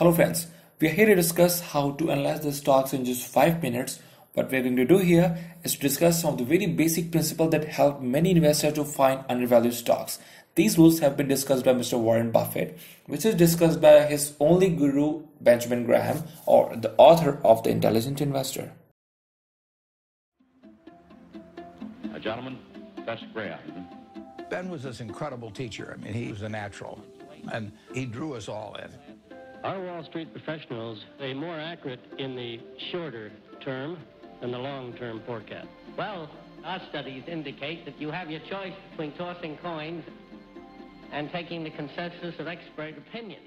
Hello friends, we are here to discuss how to analyze the stocks in just 5 minutes. What we are going to do here is to discuss some of the very basic principles that help many investors to find undervalued stocks. These rules have been discussed by Mr. Warren Buffett, which is discussed by his only guru, Benjamin Graham, or the author of The Intelligent Investor. Gentlemen, that's Graham. Ben was this incredible teacher. I mean, he was a natural, and he drew us all in. Are Wall Street professionals more accurate in the shorter term than the long-term forecast? Well, our studies indicate that you have your choice between tossing coins and taking the consensus of expert opinion.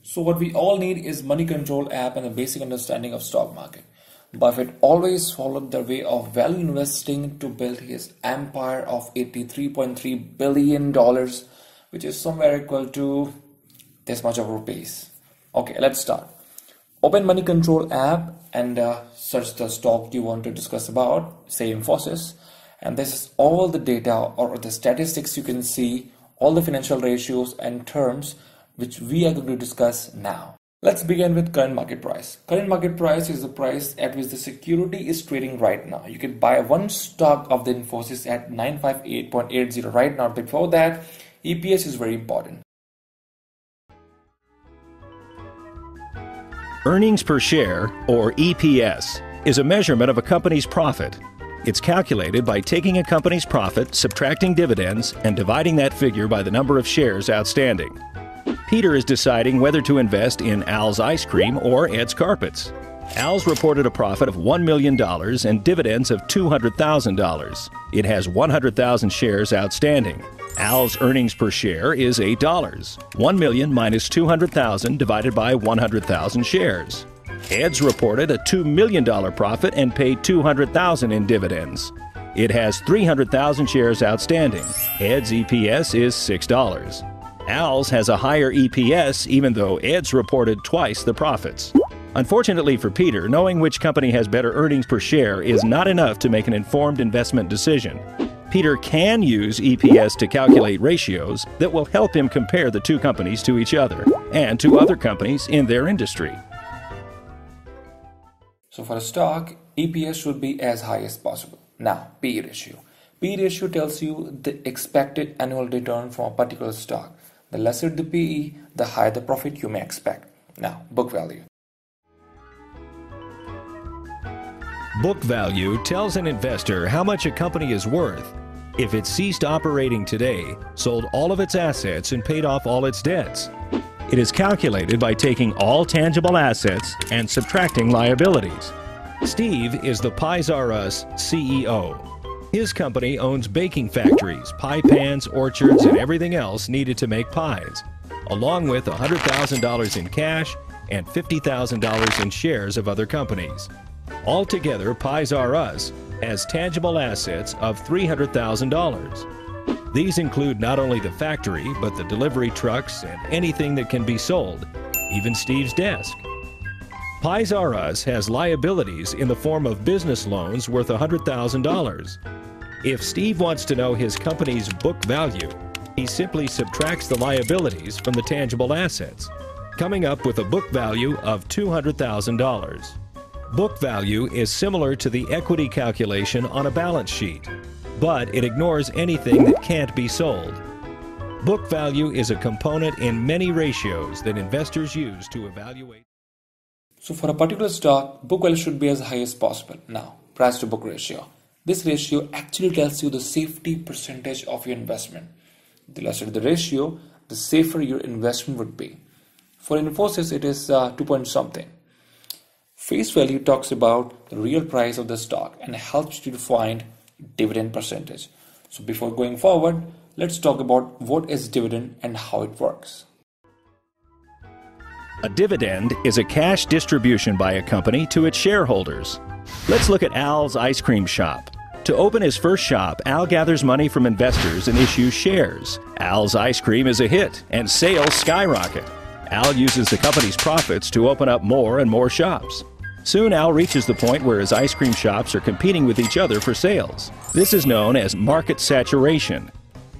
So what we all need is money control app and a basic understanding of stock market. Buffett always followed the way of value investing to build his empire of $83.3 billion, which is somewhere equal to this much of rupees. Okay, let's start. Open money control app and search the stock you want to discuss about, say Infosys, and this is all the data or the statistics you can see, all the financial ratios and terms which we are going to discuss now. Let's begin with current market price. Current market price is the price at which the security is trading right now. You can buy one stock of the Infosys at 958.80 right now. Before that, EPS is very important. Earnings per share, or EPS, is a measurement of a company's profit. It's calculated by taking a company's profit, subtracting dividends, and dividing that figure by the number of shares outstanding. Peter is deciding whether to invest in Al's Ice Cream or Ed's Carpets. Al's reported a profit of $1 million and dividends of $200,000. It has 100,000 shares outstanding. Al's earnings per share is $8. 1 million minus 200,000 divided by 100,000 shares. Ed's reported a $2 million profit and paid 200,000 in dividends. It has 300,000 shares outstanding. Ed's EPS is $6. Al's has a higher EPS even though Ed's reported twice the profits. Unfortunately for Peter, knowing which company has better earnings per share is not enough to make an informed investment decision. Peter can use EPS to calculate ratios that will help him compare the two companies to each other and to other companies in their industry. So for a stock, EPS should be as high as possible. Now, PE ratio. PE ratio tells you the expected annual return from a particular stock. The lesser the PE, the higher the profit you may expect. Now, book value. Book value tells an investor how much a company is worth if it ceased operating today, sold all of its assets, and paid off all its debts. It is calculated by taking all tangible assets and subtracting liabilities. Steve is the Pies R Us CEO. His company owns baking factories, pie pans, orchards, and everything else needed to make pies, along with $100,000 in cash and $50,000 in shares of other companies. Altogether, Pies R Us has tangible assets of $300,000. These include not only the factory, but the delivery trucks and anything that can be sold, even Steve's desk. Pies R Us has liabilities in the form of business loans worth $100,000. If Steve wants to know his company's book value, he simply subtracts the liabilities from the tangible assets, coming up with a book value of $200,000. Book value is similar to the equity calculation on a balance sheet, but it ignores anything that can't be sold. Book value is a component in many ratios that investors use to evaluate. So for a particular stock, book value should be as high as possible. Now, price to book ratio. This ratio actually tells you the safety percentage of your investment. The lesser the ratio, the safer your investment would be. For Infosys, it is 2 point something. Face value talks about the real price of the stock and helps you to find dividend percentage. So before going forward, let's talk about what is dividend and how it works. A dividend is a cash distribution by a company to its shareholders. Let's look at Al's Ice Cream Shop. To open his first shop, Al gathers money from investors and issues shares. Al's Ice Cream is a hit and sales skyrocket. Al uses the company's profits to open up more and more shops. Soon Al reaches the point where his ice cream shops are competing with each other for sales. This is known as market saturation.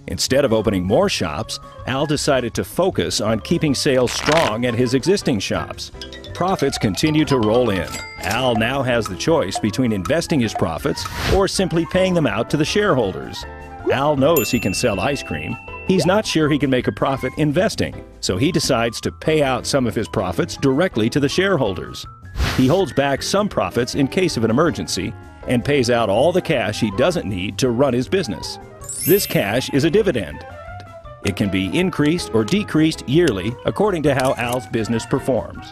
Instead of opening more shops, Al decided to focus on keeping sales strong at his existing shops. Profits continue to roll in. Al now has the choice between investing his profits or simply paying them out to the shareholders. Al knows he can sell ice cream. He's not sure he can make a profit investing, so he decides to pay out some of his profits directly to the shareholders. He holds back some profits in case of an emergency and pays out all the cash he doesn't need to run his business. This cash is a dividend. It can be increased or decreased yearly according to how Al's business performs.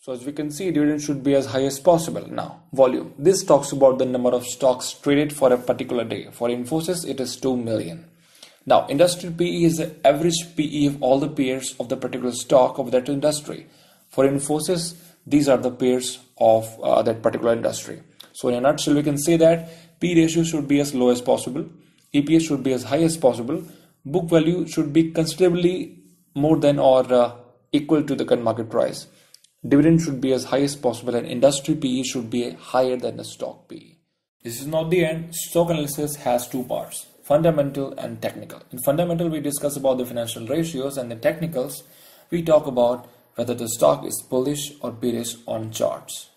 So as we can see, dividend should be as high as possible. Now, volume. This talks about the number of stocks traded for a particular day. For Infosys, it is 2 million. Now, industry PE is the average PE of all the peers of the particular stock of that industry. For Infosys, these are the peers of that particular industry. So in a nutshell, we can say that P ratio should be as low as possible, EPS should be as high as possible, book value should be considerably more than or equal to the current market price, dividend should be as high as possible, and industry PE should be higher than the stock PE. This is not the end. Stock analysis has two parts, fundamental and technical. In fundamental, we discuss about the financial ratios, and in technicals, we talk about whether the stock is bullish or bearish on charts.